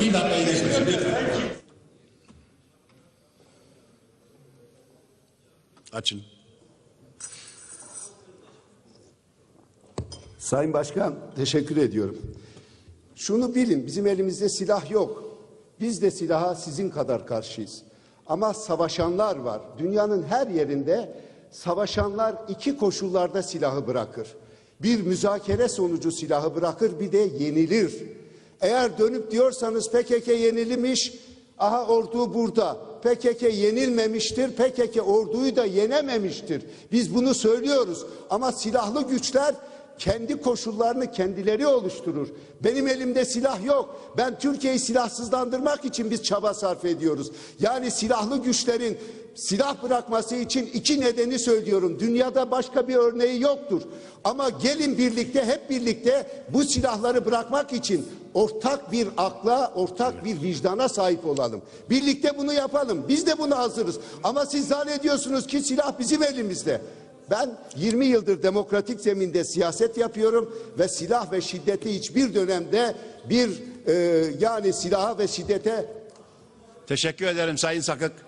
Bir dakikayı geçmesin lütfen. Açın. Sayın Başkan, teşekkür ediyorum. Şunu bilin, bizim elimizde silah yok. Biz de silaha sizin kadar karşıyız. Ama savaşanlar var. Dünyanın her yerinde savaşanlar iki koşullarda silahı bırakır. Bir, müzakere sonucu silahı bırakır, bir de yenilir. Eğer dönüp diyorsanız PKK yenilmiş, aha ordu burada. PKK yenilmemiştir, PKK orduyu da yenememiştir. Biz bunu söylüyoruz ama silahlı güçler kendi koşullarını kendileri oluşturur. Benim elimde silah yok. Ben Türkiye'yi silahsızlandırmak için biz çaba sarf ediyoruz. Yani silahlı güçlerin silah bırakması için iki nedeni söylüyorum. Dünyada başka bir örneği yoktur. Ama gelin birlikte, hep birlikte bu silahları bırakmak için ortak bir akla, ortak bir vicdana sahip olalım. Birlikte bunu yapalım. Biz de buna hazırız. Ama siz zannediyorsunuz ki silah bizim elimizde. Ben 20 yıldır demokratik zeminde siyaset yapıyorum ve silah ve şiddeti hiçbir dönemde yani silaha ve şiddete... Teşekkür ederim Sayın Sakık.